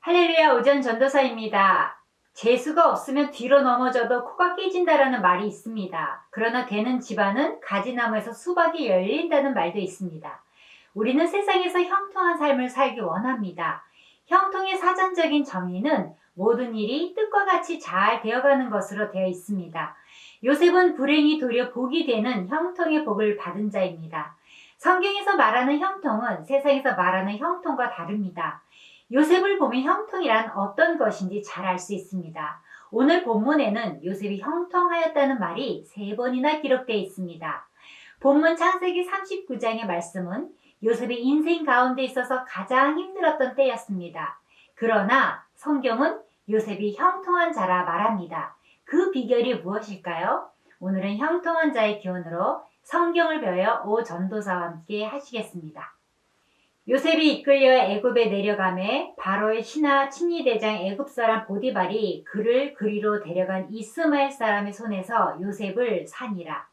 할렐루야, 오전 전도사입니다. 재수가 없으면 뒤로 넘어져도 코가 깨진다라는 말이 있습니다. 그러나 되는 집안은 가지나무에서 수박이 열린다는 말도 있습니다. 우리는 세상에서 형통한 삶을 살기 원합니다. 형통의 사전적인 정의는 모든 일이 뜻과 같이 잘 되어가는 것으로 되어 있습니다. 요셉은 불행이 도리어 복이 되는 형통의 복을 받은 자입니다. 성경에서 말하는 형통은 세상에서 말하는 형통과 다릅니다. 요셉을 보면 형통이란 어떤 것인지 잘 알 수 있습니다. 오늘 본문에는 요셉이 형통하였다는 말이 3번이나 기록되어 있습니다. 본문 창세기 39장의 말씀은 요셉의 인생 가운데 있어서 가장 힘들었던 때였습니다. 그러나 성경은 요셉이 형통한 자라 말합니다. 그 비결이 무엇일까요? 오늘은 형통한 자의 기원으로 성경을 배워 오 전도사와 함께 하시겠습니다. 요셉이 이끌려 애굽에 내려가매 바로의 신하 친위대장 애굽사람 보디발이 그를 그리로 데려간 이스마엘 사람의 손에서 요셉을 산이라.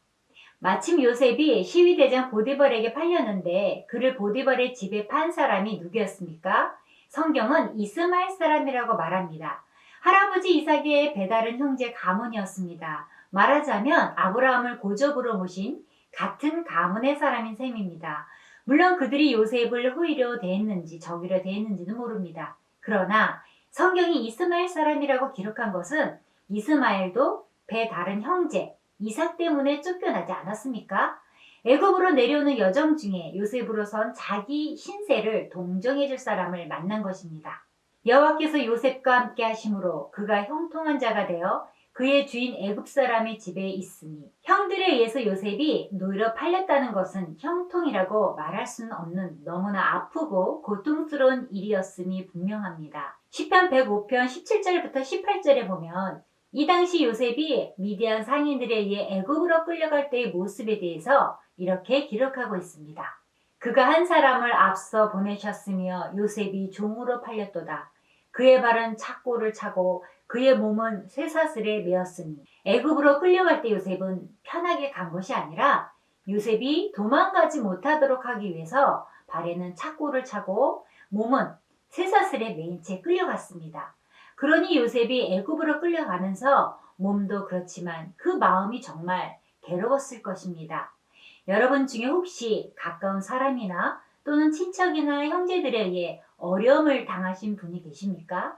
마침 요셉이 시위대장 보디발에게 팔렸는데 그를 보디발의 집에 판 사람이 누구였습니까? 성경은 이스마엘 사람이라고 말합니다. 할아버지 이삭의 배다른 형제 가문이었습니다. 말하자면 아브라함을 고접으로 모신 같은 가문의 사람인 셈입니다. 물론 그들이 요셉을 호의로 대했는지 적의로 대했는지는 모릅니다. 그러나 성경이 이스마엘 사람이라고 기록한 것은 이스마엘도 배 다른 형제 이삭 때문에 쫓겨나지 않았습니까? 애굽으로 내려오는 여정 중에 요셉으로선 자기 신세를 동정해 줄 사람을 만난 것입니다. 여호와께서 요셉과 함께 하심으로 그가 형통한 자가 되어 그의 주인 애굽 사람의 집에 있으니 형들에 의해서 요셉이 노예로 팔렸다는 것은 형통이라고 말할 수는 없는 너무나 아프고 고통스러운 일이었음이 분명합니다. 시편 105편 17절부터 18절에 보면 이 당시 요셉이 미디안 상인들에 의해 애굽으로 끌려갈 때의 모습에 대해서 이렇게 기록하고 있습니다. 그가 한 사람을 앞서 보내셨으며 요셉이 종으로 팔렸도다. 그의 발은 착고를 차고 그의 몸은 쇠사슬에 매었으니 애굽으로 끌려갈 때 요셉은 편하게 간 것이 아니라 요셉이 도망가지 못하도록 하기 위해서 발에는 착고를 차고 몸은 쇠사슬에 매인 채 끌려갔습니다. 그러니 요셉이 애굽으로 끌려가면서 몸도 그렇지만 그 마음이 정말 괴로웠을 것입니다. 여러분 중에 혹시 가까운 사람이나 또는 친척이나 형제들에 의해 어려움을 당하신 분이 계십니까?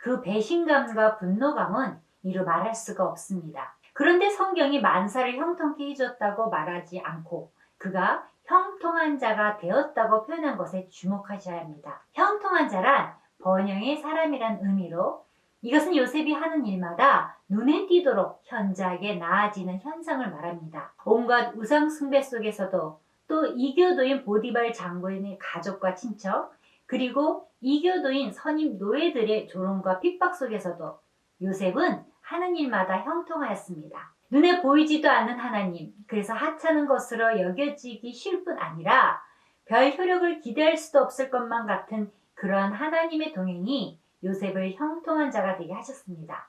그 배신감과 분노감은 이루 말할 수가 없습니다. 그런데 성경이 만사를 형통케 해줬다고 말하지 않고 그가 형통한 자가 되었다고 표현한 것에 주목하셔야 합니다. 형통한 자란 번영의 사람이란 의미로 이것은 요셉이 하는 일마다 눈에 띄도록 현저하게 나아지는 현상을 말합니다. 온갖 우상 숭배 속에서도 또 이교도인 보디발 장군의 가족과 친척 그리고 이교도인 선임 노예들의 조롱과 핍박 속에서도 요셉은 하는 일마다 형통하였습니다. 눈에 보이지도 않는 하나님, 그래서 하찮은 것으로 여겨지기 쉬울 뿐 아니라 별 효력을 기대할 수도 없을 것만 같은 그러한 하나님의 동행이 요셉을 형통한 자가 되게 하셨습니다.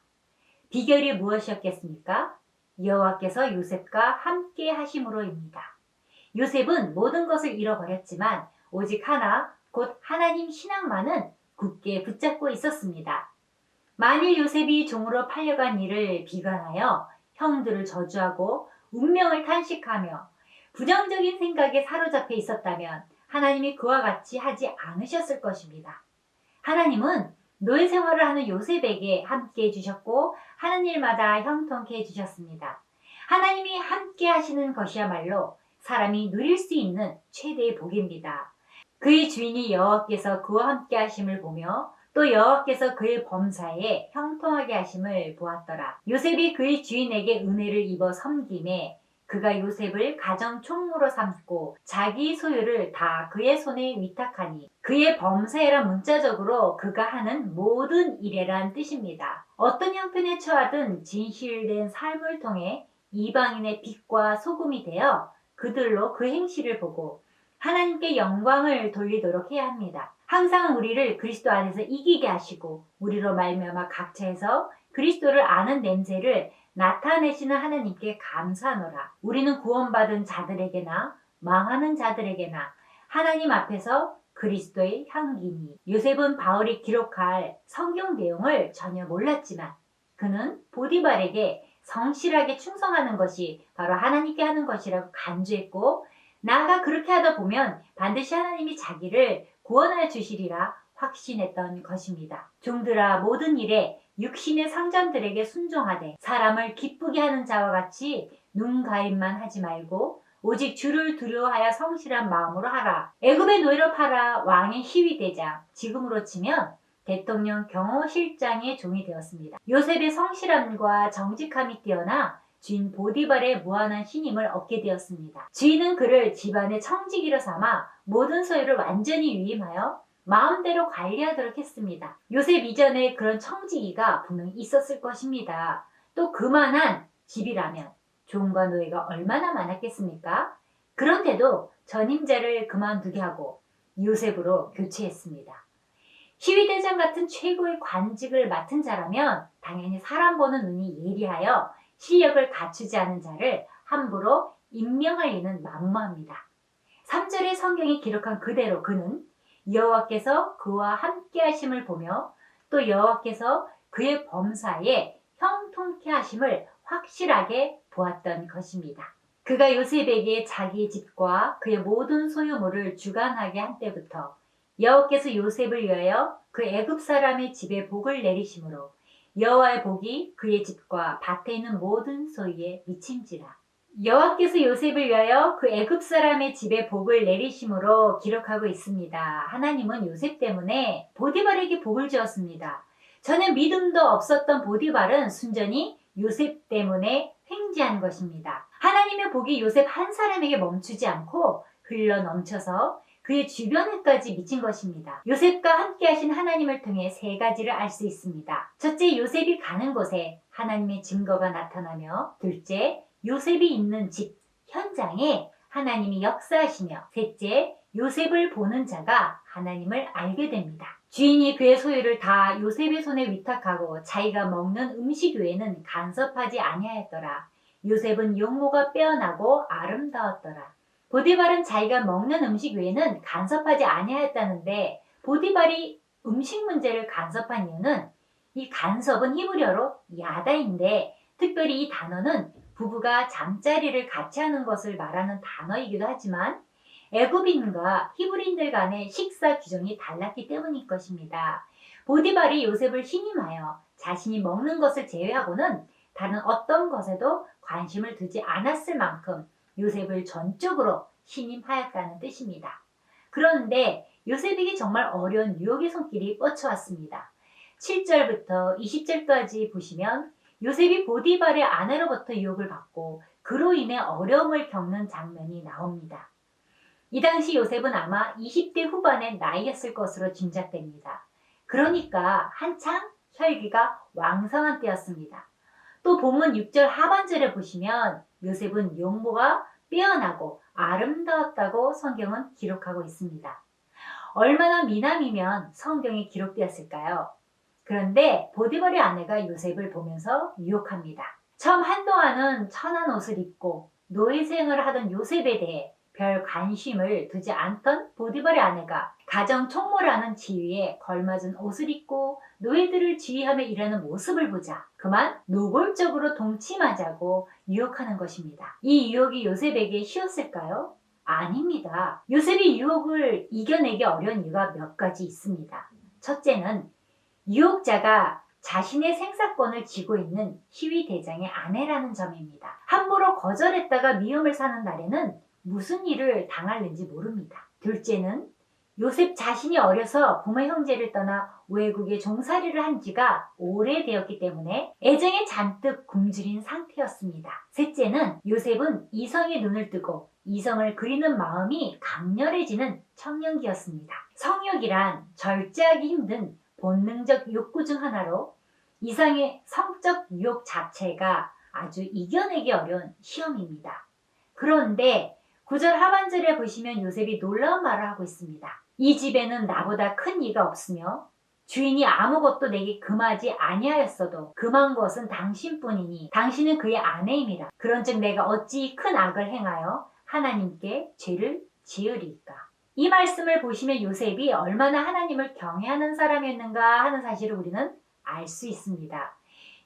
비결이 무엇이었겠습니까? 여호와께서 요셉과 함께 하심으로입니다. 요셉은 모든 것을 잃어버렸지만 오직 하나, 곧 하나님 신앙만은 굳게 붙잡고 있었습니다. 만일 요셉이 종으로 팔려간 일을 비관하여 형들을 저주하고 운명을 탄식하며 부정적인 생각에 사로잡혀 있었다면 하나님이 그와 같이 하지 않으셨을 것입니다. 하나님은 노예 생활을 하는 요셉에게 함께 해주셨고 하는 일마다 형통케 해주셨습니다. 하나님이 함께 하시는 것이야말로 사람이 누릴 수 있는 최대의 복입니다. 그의 주인이 여호와께서 그와 함께 하심을 보며 또 여호와께서 그의 범사에 형통하게 하심을 보았더라. 요셉이 그의 주인에게 은혜를 입어 섬김에 그가 요셉을 가정 총무로 삼고 자기 소유를 다 그의 손에 위탁하니 그의 범사에란 문자적으로 그가 하는 모든 일에란 뜻입니다. 어떤 형편에 처하든 진실된 삶을 통해 이방인의 빛과 소금이 되어 그들로 그 행실을 보고 하나님께 영광을 돌리도록 해야 합니다. 항상 우리를 그리스도 안에서 이기게 하시고 우리로 말미암아 각처에서 그리스도를 아는 냄새를 나타내시는 하나님께 감사하노라. 우리는 구원받은 자들에게나 망하는 자들에게나 하나님 앞에서 그리스도의 향기니. 요셉은 바울이 기록할 성경 내용을 전혀 몰랐지만 그는 보디발에게 성실하게 충성하는 것이 바로 하나님께 하는 것이라고 간주했고, 나아가 그렇게 하다 보면 반드시 하나님이 자기를 구원하여 주시리라 확신했던 것입니다. 종들아, 모든 일에 육신의 상전들에게 순종하되 사람을 기쁘게 하는 자와 같이 눈 가림만 하지 말고 오직 주를 두려워하여 성실한 마음으로 하라. 애굽의 노예로 팔아 왕의 시위대장, 지금으로 치면 대통령 경호실장의 종이 되었습니다. 요셉의 성실함과 정직함이 뛰어나 주인 보디발의 무한한 신임을 얻게 되었습니다. 주인은 그를 집안의 청지기로 삼아 모든 소유를 완전히 위임하여 마음대로 관리하도록 했습니다. 요셉 이전에 그런 청지기가 분명히 있었을 것입니다. 또 그만한 집이라면 종과 노예가 얼마나 많았겠습니까? 그런데도 전임자를 그만두게 하고 요셉으로 교체했습니다. 시위대장 같은 최고의 관직을 맡은 자라면 당연히 사람 보는 눈이 예리하여 실력을 갖추지 않은 자를 함부로 임명할 리는 만무합니다. 3절의 성경이 기록한 그대로 그는 여호와께서 그와 함께 하심을 보며 또 여호와께서 그의 범사에 형통케 하심을 확실하게 보았던 것입니다. 그가 요셉에게 자기의 집과 그의 모든 소유물을 주관하게 한 때부터 여호와께서 요셉을 위하여 그 애굽 사람의 집에 복을 내리심으로 여호와의 복이 그의 집과 밭에 있는 모든 소유에 미친지라. 여호와께서 요셉을 위하여 그 애굽 사람의 집에 복을 내리심으로 기록하고 있습니다. 하나님은 요셉 때문에 보디발에게 복을 주었습니다. 전혀 믿음도 없었던 보디발은 순전히 요셉 때문에 횡재한 것입니다. 하나님의 복이 요셉 한 사람에게 멈추지 않고 흘러 넘쳐서 그의 주변에까지 미친 것입니다. 요셉과 함께 하신 하나님을 통해 세 가지를 알 수 있습니다. 첫째, 요셉이 가는 곳에 하나님의 증거가 나타나며, 둘째, 요셉이 있는 집, 현장에 하나님이 역사하시며, 셋째, 요셉을 보는 자가 하나님을 알게 됩니다. 주인이 그의 소유를 다 요셉의 손에 위탁하고 자기가 먹는 음식 외에는 간섭하지 아니하였더라. 요셉은 용모가 빼어나고 아름다웠더라. 보디발은 자기가 먹는 음식 외에는 간섭하지 아니하였다는데, 보디발이 음식 문제를 간섭한 이유는 이 간섭은 히브리어로 야다인데, 특별히 이 단어는 부부가 잠자리를 같이 하는 것을 말하는 단어이기도 하지만 애굽인과 히브리인들 간의 식사 규정이 달랐기 때문일 것입니다. 보디발이 요셉을 신임하여 자신이 먹는 것을 제외하고는 다른 어떤 것에도 관심을 두지 않았을 만큼 요셉을 전적으로 신임하였다는 뜻입니다. 그런데 요셉에게 정말 어려운 유혹의 손길이 뻗쳐왔습니다. 7절부터 20절까지 보시면 요셉이 보디발의 아내로부터 유혹을 받고 그로 인해 어려움을 겪는 장면이 나옵니다. 이 당시 요셉은 아마 20대 후반의 나이였을 것으로 짐작됩니다. 그러니까 한창 혈기가 왕성한 때였습니다. 또 본문 6절 하반절에 보시면 요셉은 용모가 빼어나고 아름다웠다고 성경은 기록하고 있습니다. 얼마나 미남이면 성경에 기록되었을까요? 그런데 보디발의 아내가 요셉을 보면서 유혹합니다. 처음 한동안은 천한 옷을 입고 노예 생활을 하던 요셉에 대해 별 관심을 두지 않던 보디발의 아내가 가정 총무라는 지위에 걸맞은 옷을 입고 노예들을 지휘하며 일하는 모습을 보자 그만 노골적으로 동침하자고 유혹하는 것입니다. 이 유혹이 요셉에게 쉬웠을까요? 아닙니다. 요셉이 유혹을 이겨내기 어려운 이유가 몇 가지 있습니다. 첫째는 유혹자가 자신의 생사권을 쥐고 있는 시위대장의 아내라는 점입니다. 함부로 거절했다가 미움을 사는 날에는 무슨 일을 당할는지 모릅니다. 둘째는 요셉 자신이 어려서 부모 형제를 떠나 외국에 종살이를 한 지가 오래되었기 때문에 애정에 잔뜩 굶주린 상태였습니다. 셋째는 요셉은 이성의 눈을 뜨고 이성을 그리는 마음이 강렬해지는 청년기였습니다. 성욕이란 절제하기 힘든 본능적 욕구 중 하나로 이성의 성적 유혹 자체가 아주 이겨내기 어려운 시험입니다. 그런데 9절 하반절에 보시면 요셉이 놀라운 말을 하고 있습니다. 이 집에는 나보다 큰 이가 없으며 주인이 아무것도 내게 금하지 아니하였어도 금한 것은 당신뿐이니 당신은 그의 아내임이라. 그런즉 내가 어찌 큰 악을 행하여 하나님께 죄를 지으리까. 이 말씀을 보시면 요셉이 얼마나 하나님을 경외하는 사람이었는가 하는 사실을 우리는 알 수 있습니다.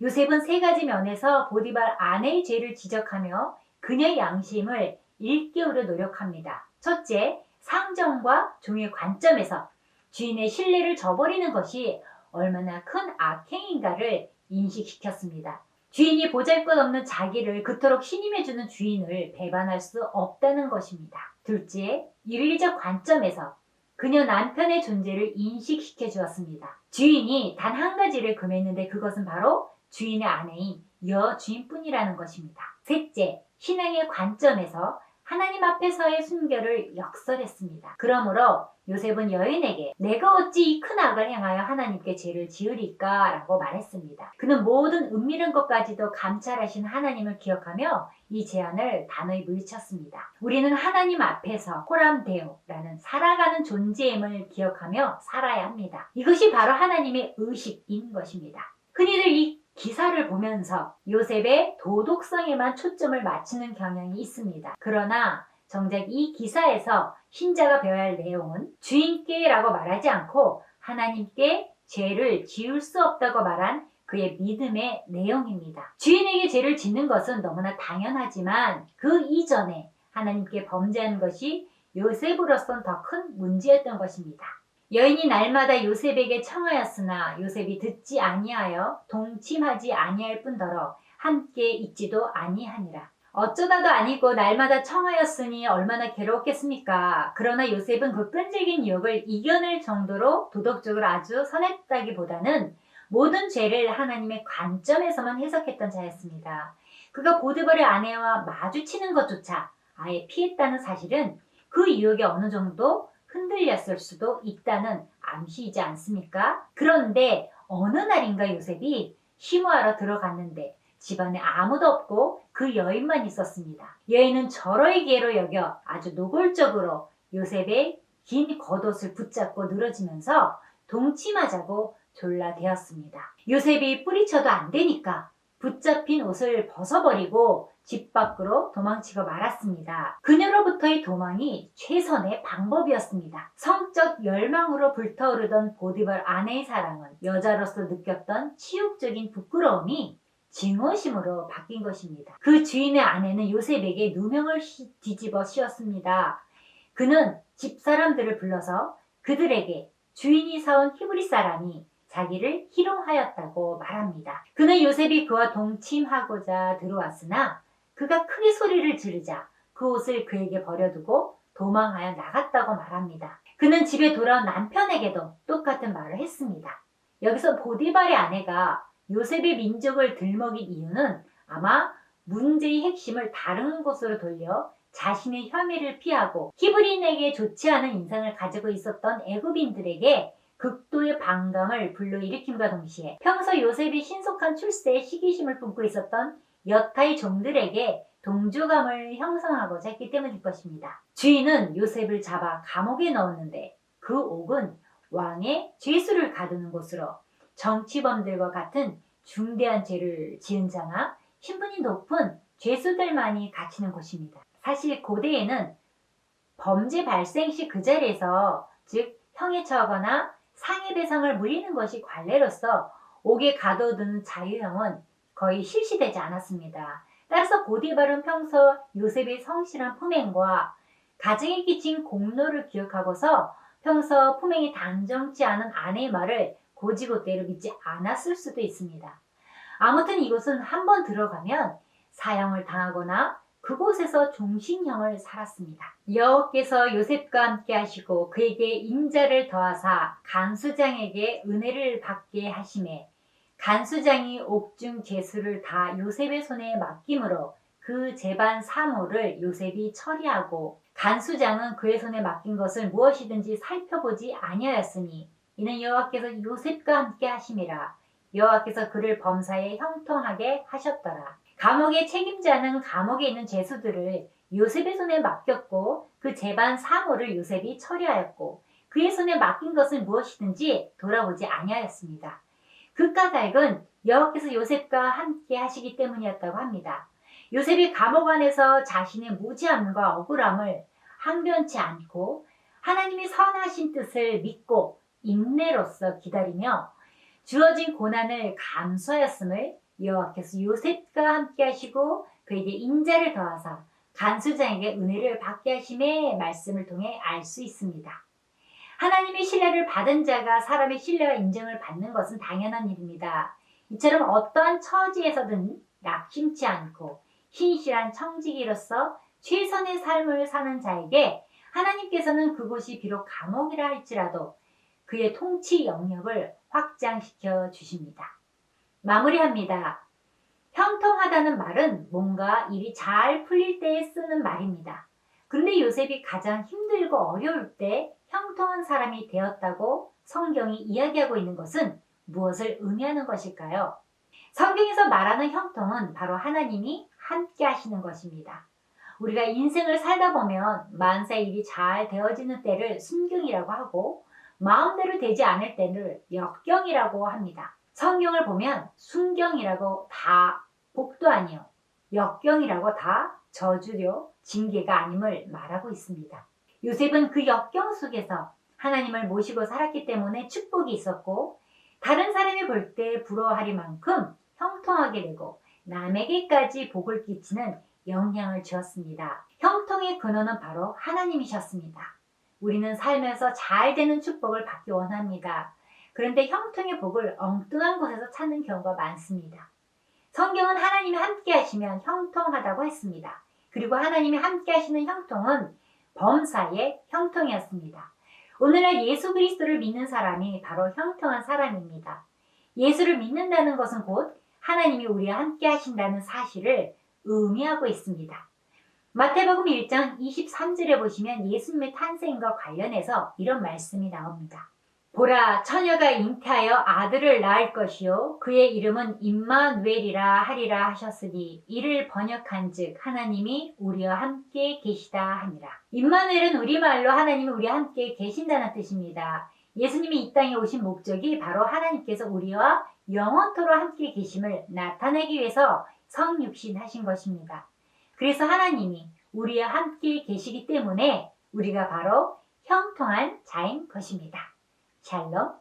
요셉은 세 가지 면에서 보디발 아내의 죄를 지적하며 그녀의 양심을 일깨우려 노력합니다. 첫째, 상정과 종의 관점에서 주인의 신뢰를 저버리는 것이 얼마나 큰 악행인가를 인식시켰습니다. 주인이 보잘것없는 자기를 그토록 신임해주는 주인을 배반할 수 없다는 것입니다. 둘째, 윤리적 관점에서 그녀 남편의 존재를 인식시켜 주었습니다. 주인이 단 한 가지를 금했는데 그것은 바로 주인의 아내인 여주인뿐이라는 것입니다. 셋째, 신앙의 관점에서 하나님 앞에서의 순결을 역설했습니다. 그러므로 요셉은 여인에게 내가 어찌 이 큰 악을 행하여 하나님께 죄를 지으리까 라고 말했습니다. 그는 모든 은밀한 것까지도 감찰하신 하나님을 기억하며 이 제안을 단호히 물리쳤습니다. 우리는 하나님 앞에서 호람데오라는 살아가는 존재임을 기억하며 살아야 합니다. 이것이 바로 하나님의 의식인 것입니다. 흔히들 이 기사를 보면서 요셉의 도덕성에만 초점을 맞추는 경향이 있습니다. 그러나 정작 이 기사에서 신자가 배워야 할 내용은 주인께라고 말하지 않고 하나님께 죄를 지을 수 없다고 말한 그의 믿음의 내용입니다. 주인에게 죄를 짓는 것은 너무나 당연하지만 그 이전에 하나님께 범죄한 것이 요셉으로서는 더 큰 문제였던 것입니다. 여인이 날마다 요셉에게 청하였으나 요셉이 듣지 아니하여 동침하지 아니할 뿐더러 함께 있지도 아니하니라. 어쩌다도 아니고 날마다 청하였으니 얼마나 괴로웠겠습니까? 그러나 요셉은 그 끈질긴 유혹을 이겨낼 정도로 도덕적으로 아주 선했다기보다는 모든 죄를 하나님의 관점에서만 해석했던 자였습니다. 그가 보디발의 아내와 마주치는 것조차 아예 피했다는 사실은 그 유혹에 어느 정도 흔들렸을 수도 있다는 암시이지 않습니까? 그런데 어느 날인가 요셉이 쉬무하러 들어갔는데 집안에 아무도 없고 그 여인만 있었습니다. 여인은 절호의 기회로 여겨 아주 노골적으로 요셉의 긴 겉옷을 붙잡고 늘어지면서 동침하자고 졸라대었습니다. 요셉이 뿌리쳐도 안 되니까 붙잡힌 옷을 벗어버리고 집 밖으로 도망치고 말았습니다. 그녀로부터의 도망이 최선의 방법이었습니다. 성적 열망으로 불타오르던 보디발 아내의 사랑은 여자로서 느꼈던 치욕적인 부끄러움이 증오심으로 바뀐 것입니다. 그 주인의 아내는 요셉에게 누명을 뒤집어 씌웠습니다. 그는 집사람들을 불러서 그들에게 주인이 사온 히브리 사람이 자기를 희롱하였다고 말합니다. 그는 요셉이 그와 동침하고자 들어왔으나 그가 크게 소리를 지르자 그 옷을 그에게 버려두고 도망하여 나갔다고 말합니다. 그는 집에 돌아온 남편에게도 똑같은 말을 했습니다. 여기서 보디발의 아내가 요셉의 민족을 들먹인 이유는 아마 문제의 핵심을 다른 곳으로 돌려 자신의 혐의를 피하고 히브리인에게 좋지 않은 인상을 가지고 있었던 애굽인들에게 극도의 반감을 불러일으킴과 동시에 평소 요셉이 신속한 출세에 시기심을 품고 있었던 여타의 종들에게 동조감을 형성하고자 했기 때문일 것입니다. 주인은 요셉을 잡아 감옥에 넣었는데 그 옥은 왕의 죄수를 가두는 곳으로 정치범들과 같은 중대한 죄를 지은 자나 신분이 높은 죄수들만이 갇히는 곳입니다. 사실 고대에는 범죄 발생 시 그 자리에서 즉 형에 처하거나 상해배상을 물리는 것이 관례로서 옥에 가둬두는 자유형은 거의 실시되지 않았습니다. 따라서 보디발은 평소 요셉의 성실한 품행과 가정에 끼친 공로를 기억하고서 평소 품행이 당정치 않은 아내의 말을 고지고대로 믿지 않았을 수도 있습니다. 아무튼 이곳은 한번 들어가면 사형을 당하거나 그곳에서 종신형을 살았습니다. 여호와께서 요셉과 함께 하시고 그에게 인자를 더하사 간수장에게 은혜를 받게 하시매 간수장이 옥중 죄수를 다 요셉의 손에 맡김으로 그 재반 사모를 요셉이 처리하고 간수장은 그의 손에 맡긴 것을 무엇이든지 살펴보지 아니하였으니 이는 여호와께서 요셉과 함께 하심이라. 여호와께서 그를 범사에 형통하게 하셨더라. 감옥의 책임자는 감옥에 있는 죄수들을 요셉의 손에 맡겼고 그 재반 사모를 요셉이 처리하였고 그의 손에 맡긴 것은 무엇이든지 돌아오지 아니하였습니다. 그 까닭은 여호와께서 요셉과 함께 하시기 때문이었다고 합니다. 요셉이 감옥 안에서 자신의 무지함과 억울함을 항변치 않고 하나님이 선하신 뜻을 믿고 인내로써 기다리며 주어진 고난을 감수하였음을 여호와께서 요셉과 함께 하시고 그에게 인자를 더하사 간수장에게 은혜를 받게 하심의 말씀을 통해 알 수 있습니다. 하나님의 신뢰를 받은 자가 사람의 신뢰와 인정을 받는 것은 당연한 일입니다. 이처럼 어떠한 처지에서든 낙심치 않고 신실한 청지기로서 최선의 삶을 사는 자에게 하나님께서는 그곳이 비록 감옥이라 할지라도 그의 통치 영역을 확장시켜 주십니다. 마무리합니다. 형통하다는 말은 뭔가 일이 잘 풀릴 때에 쓰는 말입니다. 그런데 요셉이 가장 힘들고 어려울 때 형통한 사람이 되었다고 성경이 이야기하고 있는 것은 무엇을 의미하는 것일까요? 성경에서 말하는 형통은 바로 하나님이 함께 하시는 것입니다. 우리가 인생을 살다 보면 만사 일이 잘 되어지는 때를 순경이라고 하고 마음대로 되지 않을 때를 역경이라고 합니다. 성경을 보면 순경이라고 다 복도 아니요 역경이라고 다 저주요 징계가 아님을 말하고 있습니다. 요셉은 그 역경 속에서 하나님을 모시고 살았기 때문에 축복이 있었고 다른 사람이 볼 때 부러워할 만큼 형통하게 되고 남에게까지 복을 끼치는 영향을 주었습니다. 형통의 근원은 바로 하나님이셨습니다. 우리는 살면서 잘 되는 축복을 받기 원합니다. 그런데 형통의 복을 엉뚱한 곳에서 찾는 경우가 많습니다. 성경은 하나님이 함께 하시면 형통하다고 했습니다. 그리고 하나님이 함께 하시는 형통은 범사의 형통이었습니다. 오늘날 예수 그리스도를 믿는 사람이 바로 형통한 사람입니다. 예수를 믿는다는 것은 곧 하나님이 우리와 함께 하신다는 사실을 의미하고 있습니다. 마태복음 1장 23절에 보시면 예수님의 탄생과 관련해서 이런 말씀이 나옵니다. 보라, 처녀가 잉태하여 아들을 낳을 것이요 그의 이름은 임마누엘이라 하리라 하셨으니 이를 번역한즉 하나님이 우리와 함께 계시다 하니라. 임마누엘은 우리말로 하나님이 우리와 함께 계신다는 뜻입니다. 예수님이 이 땅에 오신 목적이 바로 하나님께서 우리와 영원토록 함께 계심을 나타내기 위해서 성육신 하신 것입니다. 그래서 하나님이 우리와 함께 계시기 때문에 우리가 바로 형통한 자인 것입니다. 샬롬.